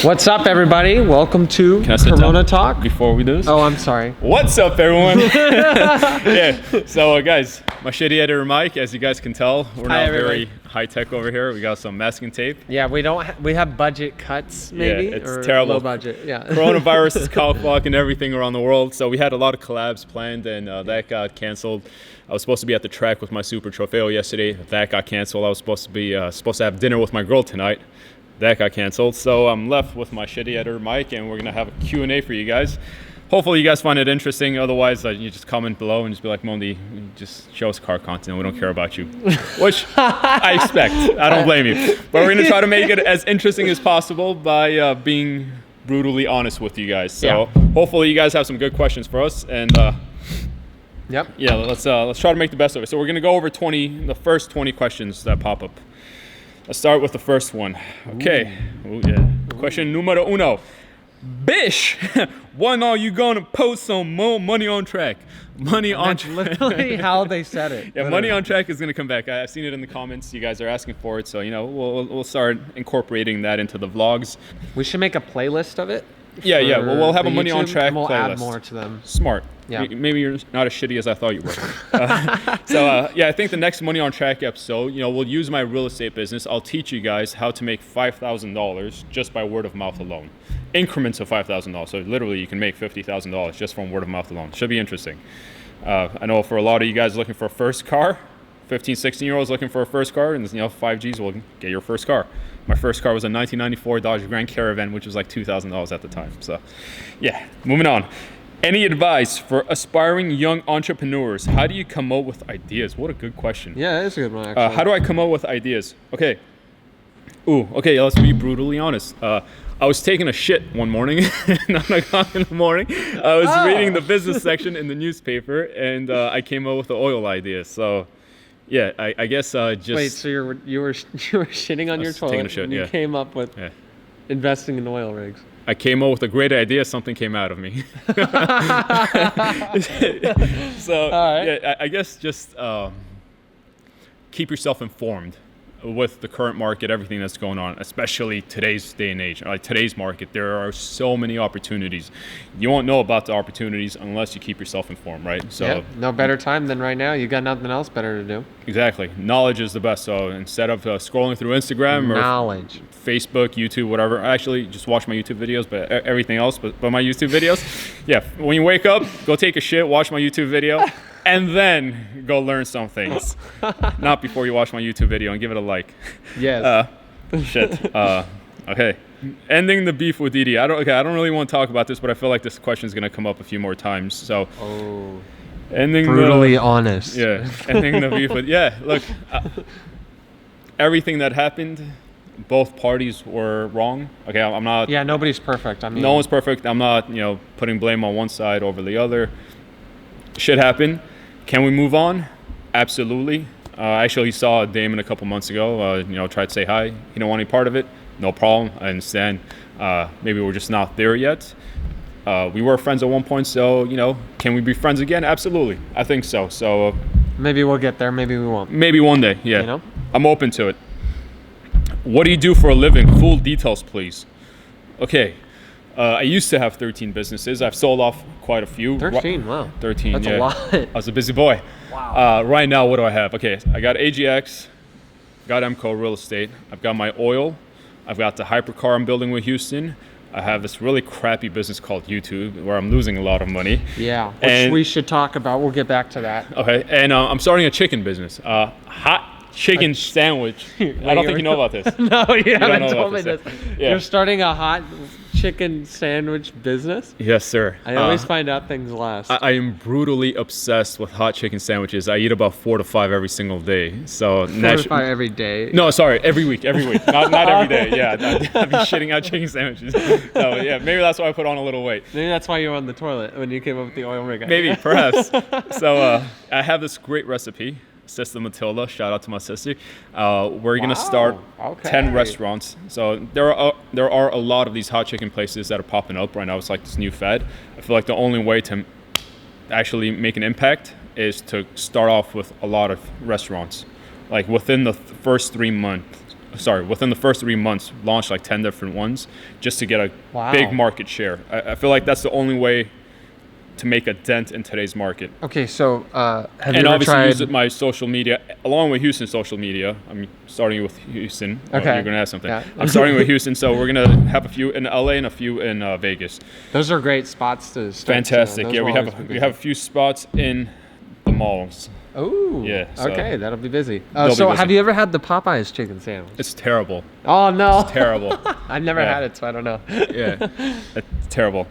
What's up, everybody? Welcome to Corona Talk. Before we do this? Oh, I'm sorry. What's up, everyone? Yeah. So, guys, my shitty editor Mike, as you guys can tell, we're not very high tech over here. We got some masking tape. Yeah, we have budget cuts, maybe. Yeah, it's or terrible. Low budget. Yeah. Coronavirus is cock-blocking everything around the world. So we had a lot of collabs planned, and that got canceled. I was supposed to be at the track with my Super Trofeo yesterday. That got canceled. I was supposed to have dinner with my girl tonight. That got canceled. So I'm left with my shitty editor Mike, and we're gonna have a Q&A for you guys. Hopefully you guys find it interesting. Otherwise, you just comment below and just be like, Mondi, just show us car content. We don't care about you, which I expect. I don't blame you. But we're gonna try to make it as interesting as possible by being brutally honest with you guys. So hopefully you guys have some good questions for us, and yeah, let's try to make the best of it. So we're gonna go over the first 20 questions that pop up. Let's start with the first one. Okay. Ooh, yeah. Question numero uno. Bish, when are you gonna post some more money on track? Money on track. Literally how they said it. Yeah, money on track is gonna come back. I've seen it in the comments. You guys are asking for it, so we'll start incorporating that into the vlogs. We should make a playlist of it. Yeah. Well, we'll have a money on track and we'll playlist. add more to them. Smart. Yeah. Maybe you're not as shitty as I thought you were. I think the next Money on Track episode, we'll use my real estate business. I'll teach you guys how to make $5,000 just by word of mouth alone. Increments of $5,000. So literally you can make $50,000 just from word of mouth alone. Should be interesting. I know for a lot of you guys looking for a first car, 15, 16-year-olds looking for a first car, and 5Gs will get your first car. My first car was a 1994 Dodge Grand Caravan, which was like $2,000 at the time. So yeah, moving on. Any advice for aspiring young entrepreneurs? How do you come up with ideas? What a good question. Yeah, that's a good one, actually. How do I come up with ideas? Okay, let's be brutally honest. I was taking a shit one morning, 9 o'clock in the morning. I was reading the business section in the newspaper, and I came up with the oil idea. So, yeah, I guess just... Wait, so you were shitting on your toilet, taking a shit, and you came up with investing in oil rigs. I came up with a great idea. Something came out of me. So, I guess just keep yourself informed with the current market, everything that's going on, especially today's day and age. Like today's market, there are so many opportunities. You won't know about the opportunities unless you keep yourself informed, right? So no better time than right now. You got nothing else better to do. Exactly. Knowledge is the best. So instead of scrolling through Instagram or Facebook, YouTube, whatever, actually just watch my YouTube videos, but everything else, but my YouTube videos. Yeah, when you wake up, go take a shit, watch my YouTube video. And then go learn some things. Not before you watch my YouTube video and give it a like. Yes. Okay. Ending the beef with Edie. I don't really want to talk about this, but I feel like this question is going to come up a few more times. So. Ending brutally honest. Yeah. Ending the beef with. Yeah. Look. Everything that happened, both parties were wrong. Okay. I'm not. Yeah. Nobody's perfect. I mean. No one's perfect. I'm not. Putting blame on one side over the other. Shit happened. Can we move on? Absolutely. I actually saw Damon a couple months ago. Tried to say hi. He don't want any part of it. No problem. I understand. Maybe we're just not there yet. We were friends at one point, so can we be friends again? Absolutely. I think so. So maybe we'll get there. Maybe we won't. Maybe one day. Yeah. I'm open to it. What do you do for a living? Full details, please. Okay. I used to have 13 businesses. I've sold off quite a few. 13, wow. 13, That's a lot. I was a busy boy. Wow. Right now, what do I have? Okay, I got AGX, got MCO Real Estate. I've got my oil. I've got the hypercar I'm building with Houston. I have this really crappy business called YouTube where I'm losing a lot of money. Yeah, which we should talk about. We'll get back to that. Okay, and I'm starting a chicken business. Hot chicken sandwich. I don't think you know about this. No, you haven't told me this. Yeah. You're starting a hot chicken sandwich business? Yes, sir. I always find out things last. I am brutally obsessed with hot chicken sandwiches. I eat about 4 to 5 every single day. So 4 to 5 every day? No, sorry, every week. Not every day. Yeah, I'd be shitting out chicken sandwiches. So yeah, maybe that's why I put on a little weight. Maybe that's why you were on the toilet when you came up with the oil rig. Maybe, perhaps. So I have this great recipe. Sister Matilda, shout out to my sister. We're gonna start 10 restaurants. So there are a lot of these hot chicken places that are popping up right now. It's like this new fad. I feel like the only way to actually make an impact is to start off with a lot of restaurants. Like within the first 3 months, within the first 3 months, launched like 10 different ones just to get a Wow. big market share. I feel like that's the only way to make a dent in today's market. Okay, so have And you ever obviously tried? use my social media, along with Houston social media. I'm starting with Houston. Oh, Okay. you're going to ask something. Yeah. I'm starting with Houston, so we're going to have a few in LA and a few in Vegas. Those are great spots to start. Fantastic. Those Yeah, will we always be have busy. a few spots in the malls. Oh. Yeah, so- Okay, that'll be busy. They'll be So busy. have you ever had the Popeyes chicken sandwich? It's terrible. Oh no. Terrible. I've never Yeah. had it, so I don't know. Yeah, it's terrible.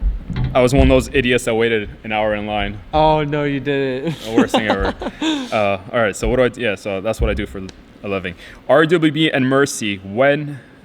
I was one of those idiots that waited an hour in line. Oh no, you didn't. The worst thing ever. All right, so what do I? Yeah, so that's what I do for a living. RWB and Mercy.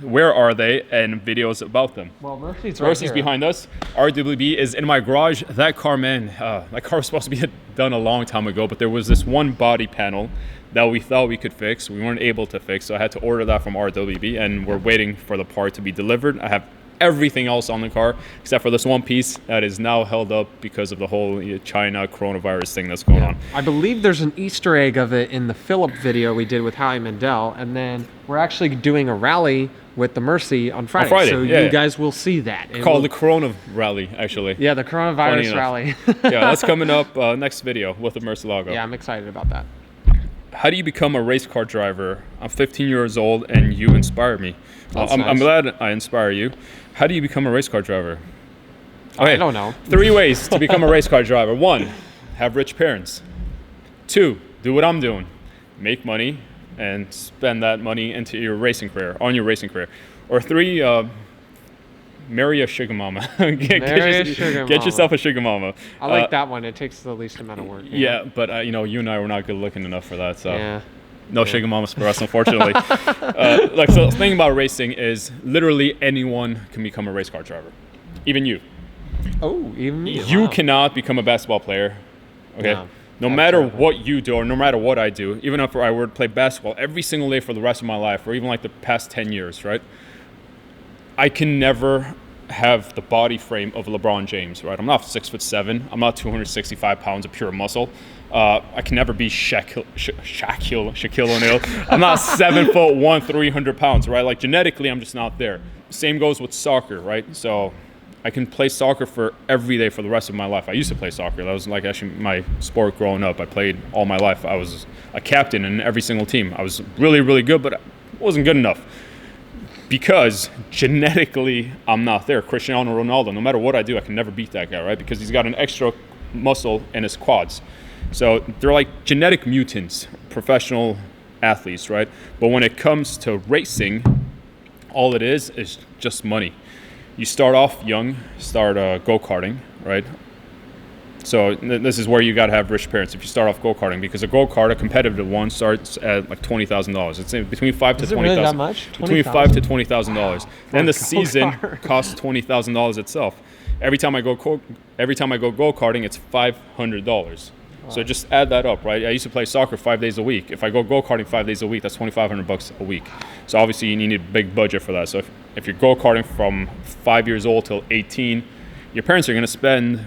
Where are they? And videos about them. Well, Mercy's right Mercy's here. behind us. RWB is in my garage. That car, man, that car was supposed to be done a long time ago, but there was this one body panel that we thought we could fix. We weren't able to fix, so I had to order that from RWB, and we're waiting for the part to be delivered. I have everything else on the car except for this one piece that is now held up because of the whole China coronavirus thing that's going on. I believe there's an Easter egg of it in the Phillip video we did with Howie Mandel, and then we're actually doing a rally with the Mercy on Friday. Friday, So yeah. you guys will see that. And Called the we'll- Corona Rally, actually. Yeah, the Funny coronavirus enough. rally. Yeah, that's coming up next video with the Mercy logo. Yeah, I'm excited about that. How do you become a race car driver? I'm 15 years old and you inspire me. That's I'm nice. glad I inspire you. How do you become a race car driver? I don't know. 3 ways to become a race car driver. 1, have rich parents. 2, do what I'm doing. Make money and spend that money into your racing career, on your racing career. Or 3, marry a sugar mama. Marry a sugar Get mama. yourself a sugar mama. I like that one. It takes the least amount of work. you know? Yeah, but you and I were not good looking enough for that. So Yeah. no sugar mamas for us, unfortunately. So the thing about racing is literally anyone can become a race car driver, even you. Oh, even me. You Wow. cannot become a basketball player. Okay. No, No that's matter terrible. what you do, or no matter what I do, even if I were to play basketball every single day for the rest of my life, or even like the past 10 years, right? I can never have the body frame of LeBron James, right? I'm not 6'7". I'm not 265 pounds of pure muscle. I can never be Shaquille O'Neal. I'm not 7'1", 300 pounds, right? Like genetically, I'm just not there. Same goes with soccer, right? So I can play soccer for every day for the rest of my life. I used to play soccer. That was like actually my sport growing up. I played all my life. I was a captain in every single team. I was really, really good, but I wasn't good enough. Because genetically, I'm not there. Cristiano Ronaldo, no matter what I do, I can never beat that guy, right? Because he's got an extra muscle in his quads. So they're like genetic mutants, professional athletes, right? But when it comes to racing, all it is just money. You start off young, start go-karting, right? So this is where you got to have rich parents if you start off go-karting, because a go-kart, a competitive one, starts at like $20,000. It's between $5,000 to Is it really $20,000. that much? Between $5,000 to $20,000. Then the a season go-kart. costs $20,000 itself. Every time I go go-karting, it's $500. So just add that up, right? I used to play soccer 5 days a week. If I go go-karting 5 days a week, that's $2,500 a week. So obviously you need a big budget for that. So if you're go-karting from 5 years old till 18, your parents are going to spend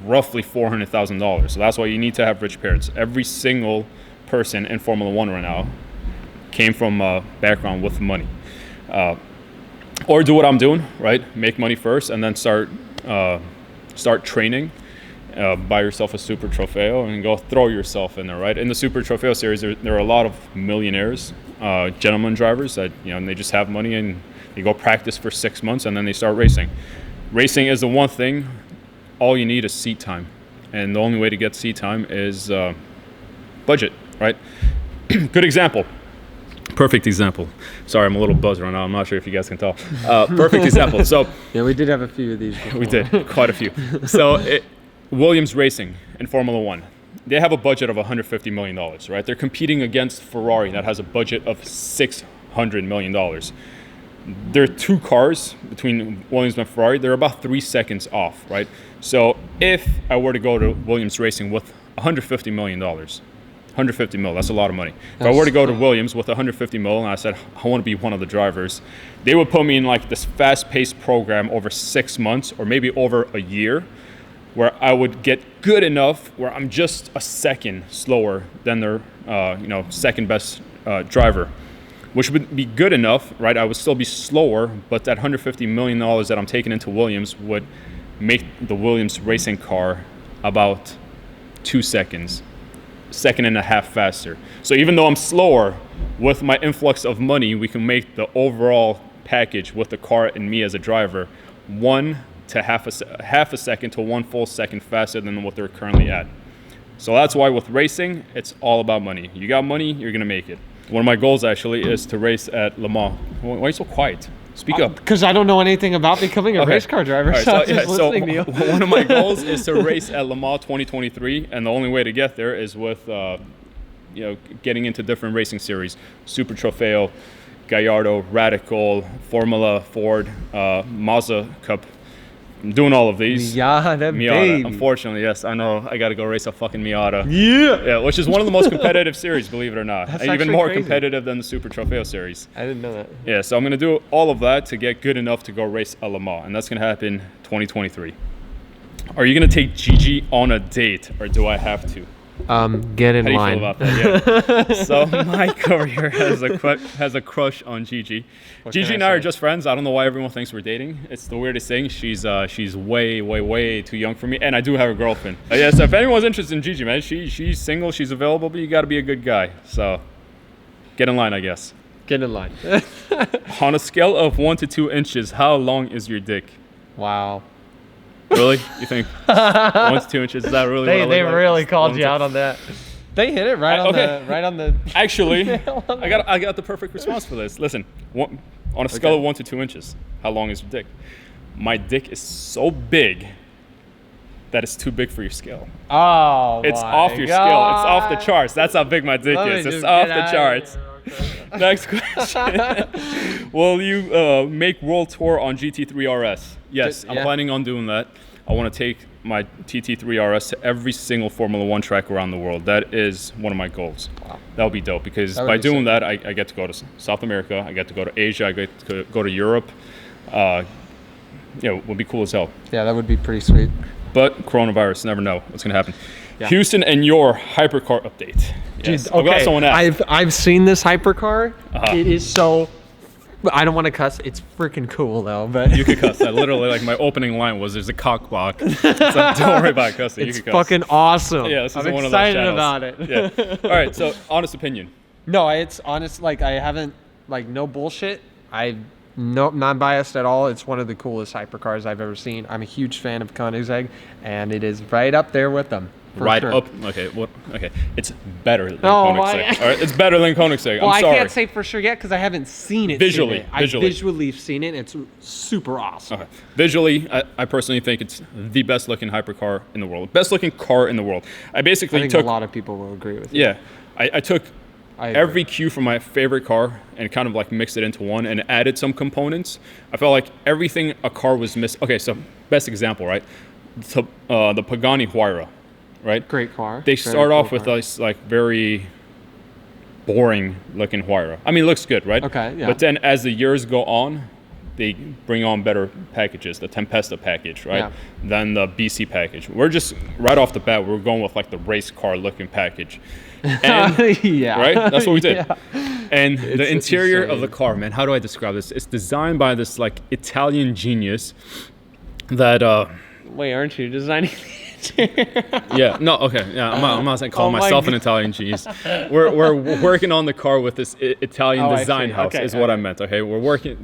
roughly $400,000. So that's why you need to have rich parents. Every single person in Formula One right now came from a background with money. Or do what I'm doing, right? Make money first and then start training. Buy yourself a Super Trofeo and go throw yourself in there, right? In the Super Trofeo series, there are a lot of millionaires, gentleman drivers that, and they just have money and they go practice for 6 months and then they start racing. Racing is the one thing, all you need is seat time. And the only way to get seat time is budget, right? Good example. Perfect example. Sorry, I'm a little buzzed right now. I'm not sure if you guys can tell. Perfect example. So Yeah, we did have a few of these before. we did, quite a few. So Williams Racing in Formula One, they have a budget of $150 million, right? They're competing against Ferrari that has a budget of $600 million. There are 2 cars between Williams and Ferrari. They're about 3 seconds off, right? So if I were to go to Williams Racing with $150 million, 150 mil, that's a lot of money. If I were to go to Williams with 150 mil and I said, I want to be one of the drivers, they would put me in like this fast-paced program over 6 months or maybe over a year, where I would get good enough where I'm just a second slower than their second best driver. which would be good enough, right? I would still be slower, but that $150 million that I'm taking into Williams would make the Williams racing car about 2 seconds, second and a half faster. So even though I'm slower, with my influx of money, we can make the overall package with the car and me as a driver 1 to half a second to 1 full second faster than what they're currently at. So that's why with racing, it's all about money. You got money, you're gonna make it. One of my goals actually is to race at Le Mans. Why are you so quiet? Speak up. Because I don't know anything about becoming a race car driver. Right, so I'm just listening to you. One of my goals is to race at Le Mans 2023, and the only way to get there is with getting into different racing series: Super Trofeo, Gallardo, Radical, Formula, Ford, Mazda Cup. I'm doing all of these. Miata, baby. Unfortunately, yes, I know. I got to go race a fucking Miata. Yeah, which is one of the most competitive series, believe it or not. That's even more crazy. competitive than the Super Trofeo series. I didn't know that. Yeah, so I'm going to do all of that to get good enough to go race at Le Mans, and that's going to happen 2023. Are you going to take Gigi on a date, or do I have to? Get in How do you line. feel about that? Yeah. So Mike over here has a crush on Gigi. Gigi and I are just friends. I don't know why everyone thinks we're dating. It's the weirdest thing. She's way too young for me, and I do have a girlfriend. Yeah. So if anyone's interested in Gigi, man, she's single, she's available, but you got to be a good guy. So get in line, I guess. Get in line. On a scale of 1 to 2 inches, how long is your dick? Wow. Really? You think 1 to 2 inches? Is that really? They what I look like? really called you out on that. They hit it right on the. Actually, I got the perfect response for this. Listen, on a scale of 1 to 2 inches, how long is your dick? My dick is so big that it's too big for your scale. Oh, it's off your scale. It's off the charts. That's how big my dick is. It's off the charts. Next question. Will you make World Tour on GT3 RS? Yes, I'm planning on doing that. I want to take my TT3 RS to every single Formula One track around the world. That is one of my goals. Wow. That would be dope because by doing that, I get to go to South America, I get to go to Asia, I get to go to Europe. It would be cool as hell. Yeah, that would be pretty sweet. But coronavirus, never know what's going to happen. Yeah. Houston and your hypercar update. Yes. Dude, okay, I've seen this hypercar. It is so. I don't want to cuss. It's freaking cool though. But you could cuss. I literally, like, my opening line was, "There's a cock block." So don't worry about cussing. It's you could cuss. fucking awesome. Yeah, this is I'm one excited of those about it. Yeah. All right. So, honest opinion. No, it's honest. Like, I haven't, like, no bullshit. Not biased at all. It's one of the coolest hypercars I've ever seen. I'm a huge fan of Koenigsegg, and it is right up there with them. Right sure. up. Okay. What? Okay. It's better than Koenigsegg. All right. It's better than Koenigsegg. Well, I'm sorry. I can't say for sure yet because I haven't seen it. Visually. I've visually seen it. It's super awesome. Okay. Visually, I personally think it's the best looking hypercar in the world. Best looking car in the world. I think a lot of people will agree with you. Yeah. I took every cue from my favorite car and kind of like mixed it into one and added some components. I felt like everything a car was missing. Okay, so best example, right? The Pagani Huayra, right? Great car. They start off with this like very boring looking Huayra. I mean, it looks good, right? Okay, yeah. But then as the years go on, they bring on better packages, the Tempesta package, right? Yeah. Then the BC package. We're just, right off the bat, we're going with like the race car looking package. And, yeah. Right? That's what we did. Yeah. And the interior of the car, man, how do I describe this? It's designed by this like Italian genius that... Wait, aren't you designing Yeah, no, okay. Yeah, I'm not saying calling myself an Italian genius. We're working on the car with this Italian design house, is what I meant, okay? We're working...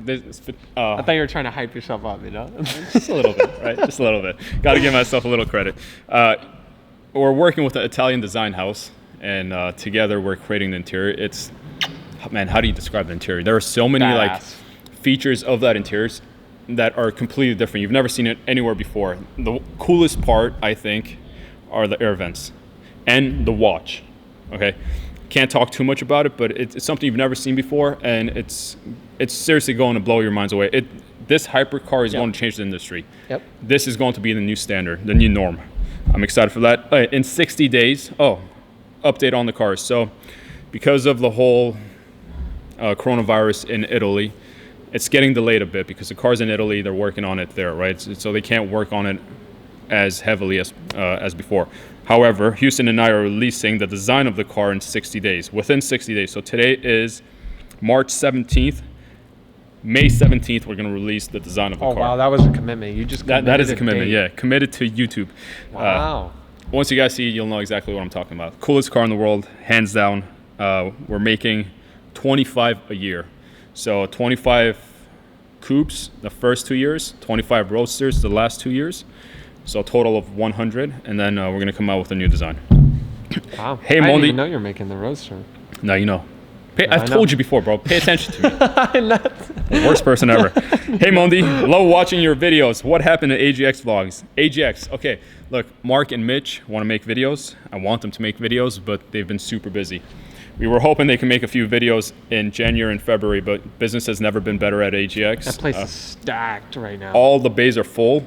I thought you were trying to hype yourself up, you know? Just a little bit, right? Just a little bit. Got to give myself a little credit. We're working with an Italian design house, and together we're creating the interior. It's... Man, how do you describe the interior? There are so many like features of that interior that are completely different. You've never seen it anywhere before. The coolest part, I think, are the air vents and the watch. Okay, can't talk too much about it, but it's something you've never seen before, and it's seriously going to blow your minds away. This hypercar is going to change the industry. Yep. This is going to be the new standard, the new norm. I'm excited for that. In 60 days, update on the cars. So because of the whole coronavirus in Italy, it's getting delayed a bit because the cars in Italy, they're working on it there, right? So they can't work on it as heavily as before. However, Houston and I are releasing the design of the car in 60 days, within 60 days. So today is March 17th. May 17th, we're going to release the design of the Oh, car. wow, that was a commitment. You just That is a committed commitment, date. yeah. Committed to YouTube. Wow. Once you guys see it, you'll know exactly what I'm talking about. Coolest car in the world, hands down. We're making 25 a year. So 25 coupes the first 2 years, 25 roadsters the last 2 years. So a total of 100, and then we're going to come out with a new design. Wow. Hey, I didn't Mondi. even know you're making the roadster. Now you know. I've I told know. you before, bro. Pay attention to me. I'm not- Worst person ever. Hey, Mondi. Love watching your videos. What happened to AGX vlogs? AGX. Okay. Look, Mark and Mitch want to make videos. I want them to make videos, but they've been super busy. We were hoping they can make a few videos in January and February, but business has never been better at AGX. That place is stacked right now. All the bays are full.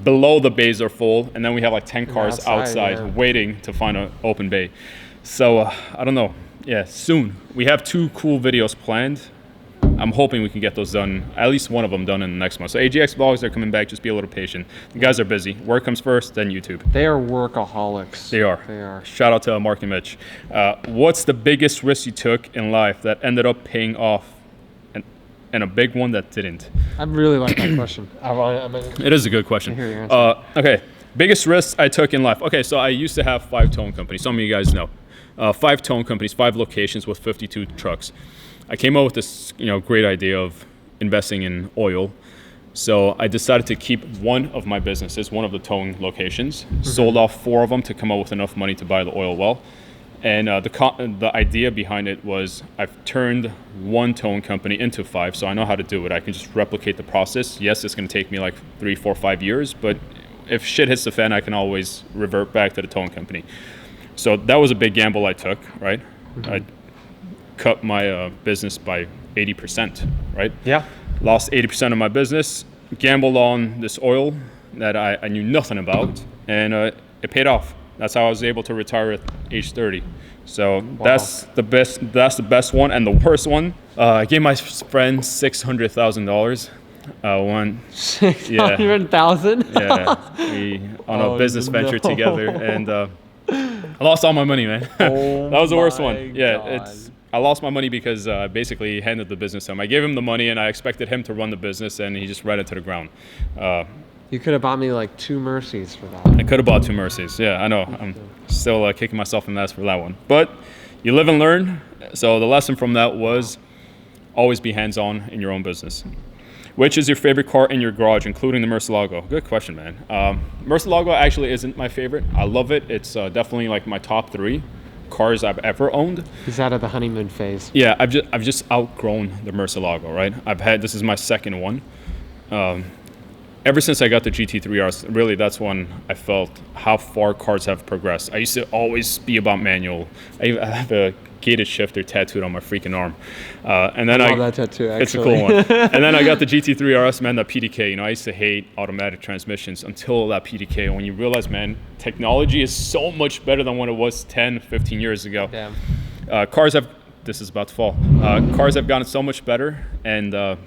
Below the bays are full, and then we have like 10 cars outside yeah. waiting to find an open bay. So I don't know. Yeah, soon. We have 2 cool videos planned. I'm hoping we can get those done, at least one of them done in the next month. So AGX vlogs are coming back. Just be a little patient. The guys are busy. Work comes first, then YouTube. They are workaholics. They are. They are. Shout out to Mark and Mitch. What's the biggest risk you took in life that ended up paying off, and a big one that didn't? I really like that question. It is a good question. I hear your answer. Okay, biggest risks I took in life. Okay, so I used to have 5 towing companies. Some of you guys know. 5 towing companies, 5 locations with 52 trucks. I came up with this, great idea of investing in oil. So I decided to keep one of my businesses, one of the towing locations, sold off 4 of them to come up with enough money to buy the oil well. And the idea behind it was I've turned one towing company into 5, so I know how to do it. I can just replicate the process. Yes, it's going to take me like 3, 4, 5 years, but if shit hits the fan, I can always revert back to the towing company. So that was a big gamble I took, right? I cut my business by 80%, right? Yeah. Lost 80% of my business, gambled on this oil that I knew nothing about, and it paid off. That's how I was able to retire at age 30. So that's the best one, and the worst one. I gave my friend $600,000. One, yeah, 600,000. yeah, we on a business venture no. together, and I lost all my money, man. Oh that was the worst my one. Yeah, God. I lost my money because I basically handed the business to him. I gave him the money, and I expected him to run the business, and he just ran it to the ground. You could have bought me like 2 Mercies for that. I could have bought 2 Mercies. Yeah, I know. I'm still kicking myself in the ass for that one. But you live and learn. So the lesson from that was always be hands-on in your own business. Which is your favorite car in your garage, including the Murcielago? Good question, man. Murcielago actually isn't my favorite. I love it. It's definitely like my top 3 cars I've ever owned. He's out of the honeymoon phase. Yeah, I've just outgrown the Murcielago, right? This is my second one. Ever since I got the GT3RS, really that's when I felt how far cars have progressed. I used to always be about manual. I have a gated shifter tattooed on my freaking arm. And then I love that tattoo, actually. It's a cool one. And then I got the GT3RS, man, that PDK. I used to hate automatic transmissions until that PDK. When you realize, man, technology is so much better than what it was 10, 15 years ago. Damn. This is about to fall. Cars have gotten so much better, and it's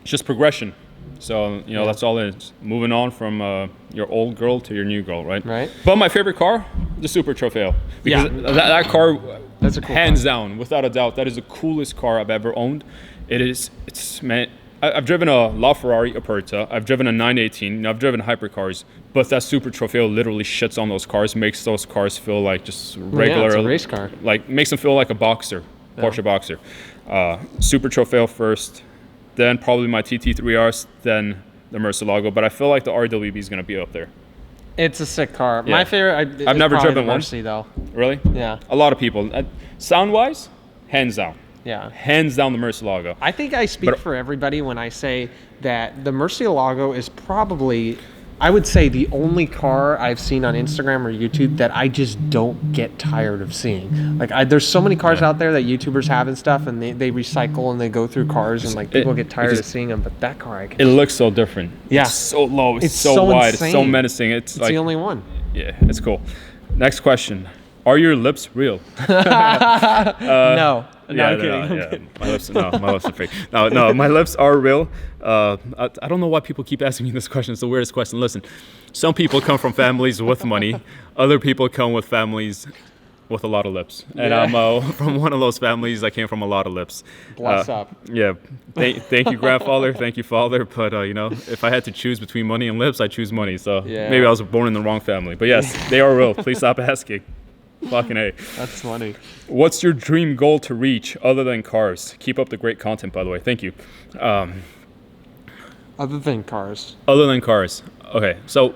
just progression. So, that's all it is. Moving on from your old girl to your new girl, right? Right. But my favorite car, the Super Trofeo. Because that car, That's a cool hands car. down, without a doubt, that is the coolest car I've ever owned. Man, I've driven a LaFerrari Aperta. I've driven a 918. I've driven hypercars. But that Super Trofeo literally shits on those cars, makes those cars feel like just regular. Yeah, it's a race car. Like, makes them feel like a boxer, Porsche Boxer. Super Trofeo first, then probably my TT3RS, then the Murcielago. But I feel like the RWB is going to be up there. It's a sick car. Yeah. My favorite. I've never driven the one. Mercy, though. Really? Yeah. A lot of people. Sound-wise, hands down. Yeah. Hands down the Murcielago. I think I speak for everybody when I say that the Murcielago is probably, I would say, the only car I've seen on Instagram or YouTube that I just don't get tired of seeing. Like, there's so many cars out there that YouTubers have and stuff, and they recycle and they go through cars, and like people get tired of seeing them. But that car, I can. It looks so different. Yeah. It's so low. It's so so wide. insane. It's so menacing. It's like the only one. Yeah, it's cool. Next question. Are your lips real? No. Yeah, I'm kidding. yeah. My lips are fake. No, my lips are real. I don't know why people keep asking me this question. It's the weirdest question. Listen, some people come from families with money. Other people come with families with a lot of lips. And Yeah. I'm from one of those families that came from a lot of lips. Bless up. Yeah. Thank you, grandfather. Thank you, father. But, if I had to choose between money and lips, I'd choose money. So Yeah. maybe I was born in the wrong family. But yes, they are real. Please stop asking. Fucking A. That's funny. What's your dream goal to reach other than cars? Keep up the great content, by the way. Thank you. Other than cars. Other than cars. Okay, so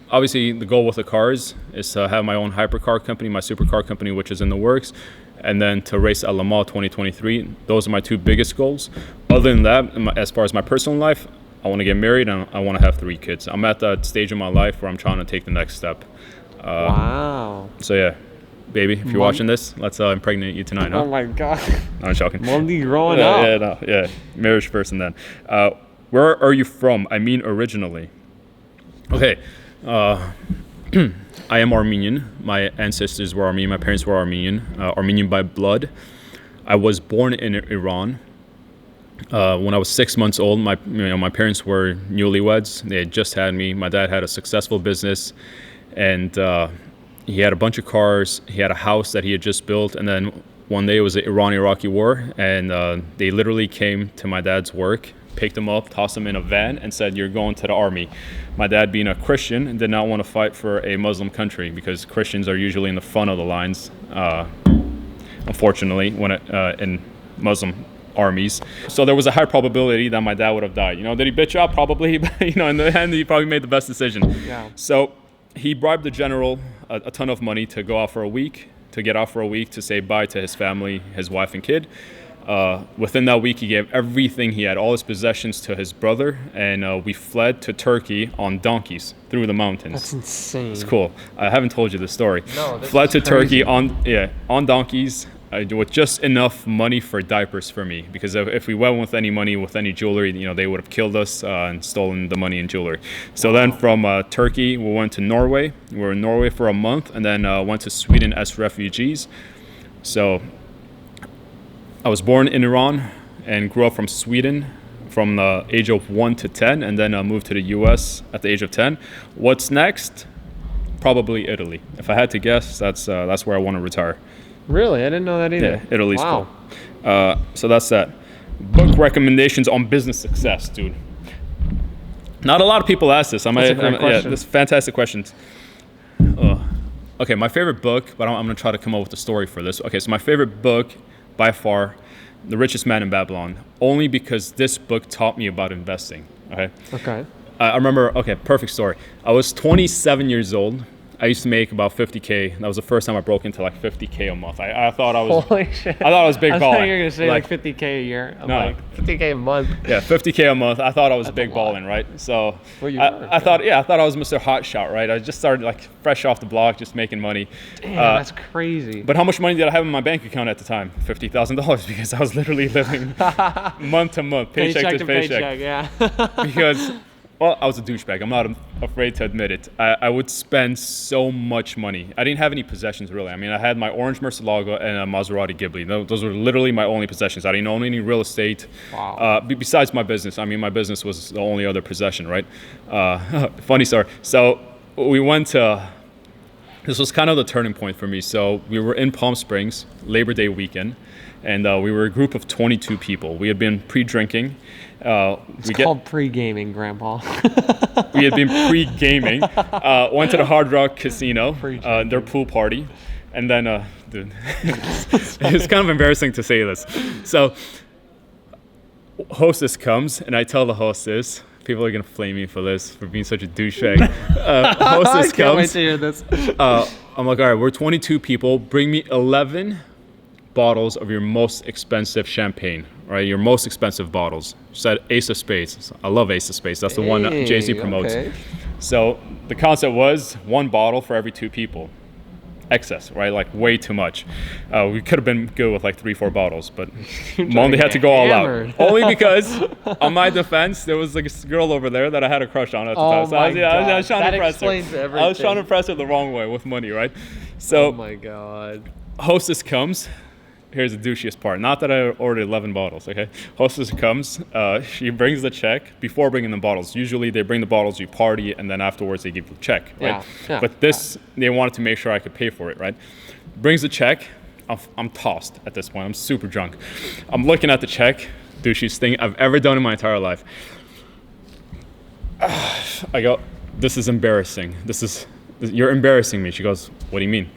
obviously the goal with the cars is to have my own hypercar company, my supercar company, which is in the works, and then to race at Le Mans 2023. Those are my two biggest goals. Other than that, as far as my personal life, I want to get married and I want to have 3 kids. I'm at that stage in my life where I'm trying to take the next step. Wow. So yeah, baby, if you're watching this, let's impregnate you tonight, huh? Oh my God. No, I'm joking. Mondi growing up. Yeah. Marriage first and then. Where are you from? I mean originally. Okay. I am Armenian. My ancestors were Armenian. My parents were Armenian. Armenian by blood. I was born in Iran. When I was 6 months old, my parents were newlyweds. They had just had me. My dad had a successful business, and he had a bunch of cars. He had a house that he had just built, and then one day it was the Iran-Iraqi war, and they literally came to my dad's work, picked him up, tossed him in a van, and said, "You're going to the army." My dad, being a Christian, did not want to fight for a Muslim country because Christians are usually in the front of the lines, unfortunately, when in Muslim armies. So there was a high probability that my dad would have died. Did he bitch out? Probably, but in the end, he probably made the best decision. Yeah. So he bribed the general a ton of money to go out for a week, to get out for a week, to say bye to his family, his wife and kid. Within that week, he gave everything he had, all his possessions, to his brother, and we fled to Turkey on donkeys through the mountains. That's insane. It's cool. I haven't told you this story. No, this fled is to crazy. Turkey on donkeys. With just enough money for diapers for me, because if we went with any money, with any jewelry, they would have killed us and stolen the money and jewelry. So then from Turkey, we went to Norway. We were in Norway for a month, and then went to Sweden as refugees. So I was born in Iran and grew up from Sweden from the age of 1 to 10, and then moved to the U.S. at the age of 10. What's next? Probably Italy. If I had to guess, that's where I want to retire. Really? I didn't know that either. Yeah, Italy's wow. cool. So that's that. Book recommendations on business success, dude. Not a lot of people ask this. That's a great question. This fantastic questions. Okay, my favorite book, but I'm going to try to come up with a story for this. Okay, so my favorite book, by far, The Richest Man in Babylon, only because this book taught me about investing. Okay. I remember, perfect story. I was 27 years old. I used to make about 50K. That was the first time I broke into like 50K a month. I thought I was. Holy shit. I thought I was big I balling. thought you were going to say like 50K a year. I'm No. like, 50K a month. Yeah, 50K a month. I thought I was big a lot. balling, right? So Well, you I were, thought I was Mr. Hotshot, right? I just started like fresh off the block, just making money. Damn, that's crazy. But how much money did I have in my bank account at the time? $50,000, because I was literally living month to month, paycheck to paycheck. Yeah. Because, well, I was a douchebag. I'm not afraid to admit it. I would spend so much money. I didn't have any possessions, really. I mean, I had my orange Murcielago and a Maserati Ghibli. Those were literally my only possessions. I didn't own any real estate. Wow. Besides my business. I mean, my business was the only other possession, right? Funny story. So we went to... This was kind of the turning point for me. So we were in Palm Springs, Labor Day weekend, and we were a group of 22 people. We had been pre-drinking. It's called pre-gaming, Grandpa. We had been pre-gaming, went to the Hard Rock Casino, their pool party, and then, dude, it's kind of embarrassing to say this. So, hostess comes, and I tell the hostess, people are going to flame me for this, for being such a douchebag. Hostess I can't wait comes, to hear this. I'm like, all right, we're 22 people, bring me 11 bottles of your most expensive champagne, right? Your most expensive bottles. She said Ace of Spades. I love Ace of Spades. That's the one that Jay-Z promotes. Okay. So the concept was one bottle for every 2 people. Excess, right? Like way too much. We could have been good with like 3-4 bottles, but Mondi had to go all hammered. out. Only because, on my defense, there was like a girl over there that I had a crush on at the time. So I was trying to impress her. Everything. I was trying to impress her the wrong way with money, right? So Oh my God. hostess comes, here's the douchiest part. Not that I ordered 11 bottles, okay? Hostess comes, she brings the check before bringing the bottles. Usually they bring the bottles, you party, and then afterwards they give you the check, right? Yeah. But this, they wanted to make sure I could pay for it, right? Brings the check. I'm tossed at this point. I'm super drunk. I'm looking at the check, douchiest thing I've ever done in my entire life. I go, this is embarrassing. You're embarrassing me. She goes, what do you mean?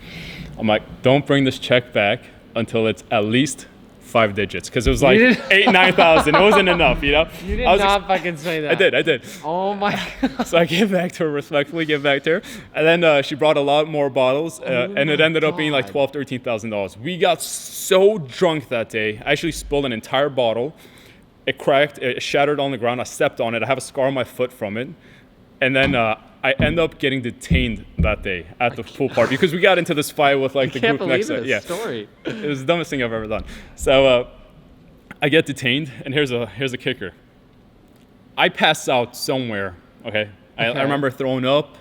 I'm like, don't bring this check back until it's at least 5 digits, because it was like 9,000. It wasn't enough, you know. You did not fucking say that. I did. Oh my god. So I gave back to her, respectfully gave back to her, and then she brought a lot more bottles, and it ended up being like $12,000-$13,000. We got so drunk that day. I actually spilled an entire bottle. It cracked. It shattered on the ground. I stepped on it. I have a scar on my foot from it, and then I end up getting detained that day at the pool party because we got into this fight with like the group next to it. Yeah, story. It was the dumbest thing I've ever done. So I get detained, and here's a kicker. I passed out somewhere. Okay, I remember throwing up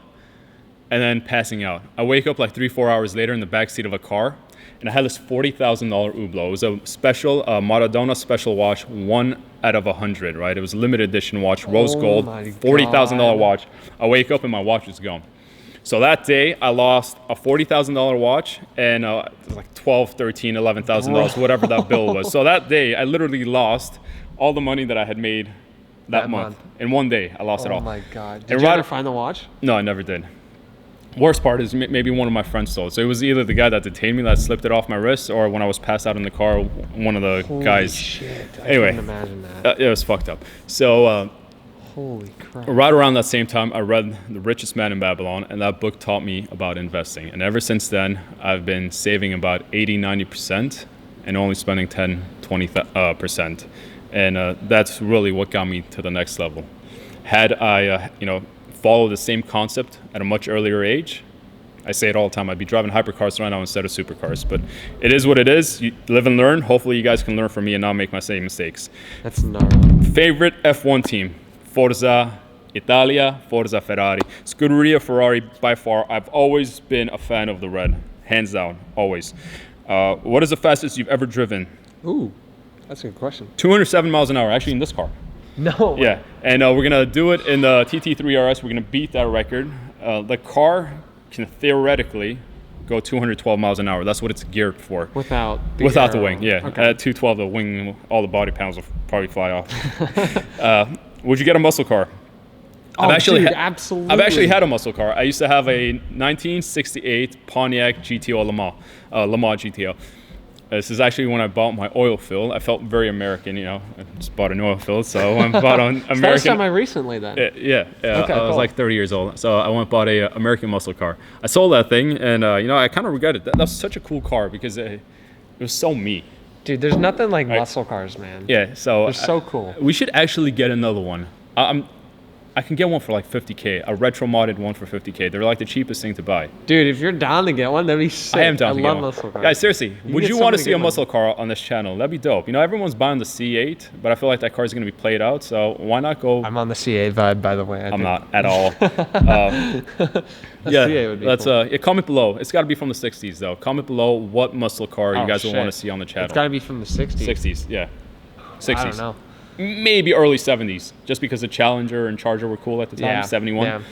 and then passing out. I wake up like 3-4 hours later in the backseat of a car, and I had this $40,000 Hublot. It was a special Maradona special watch, 1 out of 100, right? It was a limited edition watch, rose gold, $40,000 watch. I wake up and my watch is gone. So that day, I lost a $40,000 watch and it was like $12,000, $13,000, $11,000, whatever that bill was. So that day, I literally lost all the money that I had made that month. In one day, I lost it all. Oh my god! Did you ever find the watch? No, I never did. Worst part is maybe one of my friends stole it. So it was either the guy that detained me that slipped it off my wrist, or when I was passed out in the car, one of the guys. Shit! Anyway, I couldn't imagine that. It was fucked up. So holy crap! right around that same time, I read The Richest Man in Babylon, and that book taught me about investing. And ever since then, I've been saving about 80-90% and only spending 10-20%. And that's really what got me to the next level. Had I, follow the same concept at a much earlier age, I say it all the time, I'd be driving hypercars right now instead of supercars. But it is what it is. You live and learn. Hopefully you guys can learn from me and not make my same mistakes. That's gnarly. Favorite F1 team? Forza Italia, Forza Ferrari. Scuderia Ferrari by far. I've always been a fan of the red. Hands down, always. What is the fastest you've ever driven? Ooh, that's a good question. 207 miles an hour, actually in this car. No. Yeah, and we're gonna do it in the TT3 RS. We're gonna beat that record. The car can theoretically go 212 miles an hour. That's what it's geared for. Without the wing, yeah. Okay. At 212, the wing, all the body panels will probably fly off. Would you get a muscle car? Absolutely. I've actually had a muscle car. I used to have a 1968 Pontiac GTO Le Mans GTO. This is actually when I bought my oil fill. I felt very American, I just bought an oil fill, so I bought an American. First time I recently then. Yeah. Okay, I was like 30 years old, so I went and bought a American muscle car. I sold that thing, and I kind of regret it. That was such a cool car because it was so me. Dude, there's nothing like muscle cars, man. Yeah, so they're so cool. We should actually get another one. I can get one for like $50K, a retro modded one for $50K. They're like the cheapest thing to buy. Dude, if you're down to get one, that'd be sick. I am down to get one. I love muscle cars. Guys, seriously, would you want to see a muscle car on this channel? That'd be dope. Everyone's buying the C8, but I feel like that car is going to be played out, so why not go? I'm on the C8 vibe, by the way. I'm not at all. C8 would be cool. Comment below. It's got to be from the 60s, though. Comment below what muscle car you guys will want to see on the channel. It's got to be from the 60s. 60s, yeah. 60s. I don't know. Maybe early 70s, just because the Challenger and Charger were cool at the time. Yeah, 71. Yeah.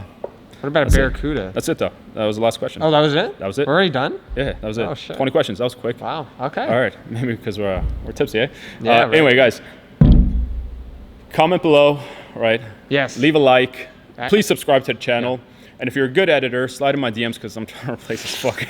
What about a Barracuda? That's it, though. That was the last question. Oh, that was it? That was it. We're already done? Yeah, that was it. Oh, shit. 20 questions. That was quick. Wow. Okay. All right. Maybe because we're tipsy, eh? Yeah, right. Anyway, guys, comment below, right? Yes. Leave a like. Please subscribe to the channel. Yeah. And if you're a good editor, slide in my DMs because I'm trying to replace this fuck.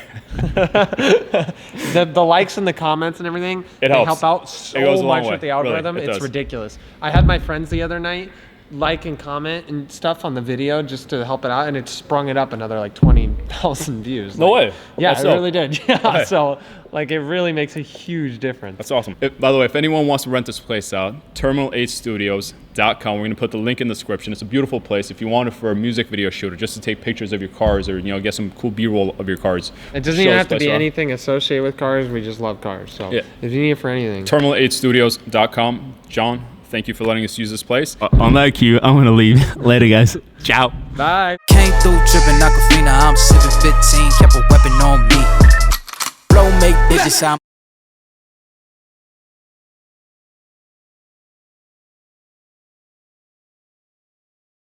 the likes and the comments and everything, it helps. Help out so much with the algorithm. Really, it's ridiculous. I had my friends the other night like and comment and stuff on the video just to help it out, and it sprung it up another like 20,000 views. No way. Yeah, it really did. Yeah, okay. So like it really makes a huge difference. That's awesome. By the way, if anyone wants to rent this place out, terminal8studios.com. We're going to put the link in the description. It's a beautiful place. If you want it for a music video shoot or just to take pictures of your cars or get some cool B-roll of your cars. It doesn't even have to be anything associated with cars. We just love cars. So if you need it for anything. Terminal8studios.com. John, thank you for letting us use this place. On that cue, I'm going to leave. Later, guys. Ciao. Bye. Came through tripping Aquafina. I'm sipping 15. Kept a weapon on me. Blow make bitches. I'm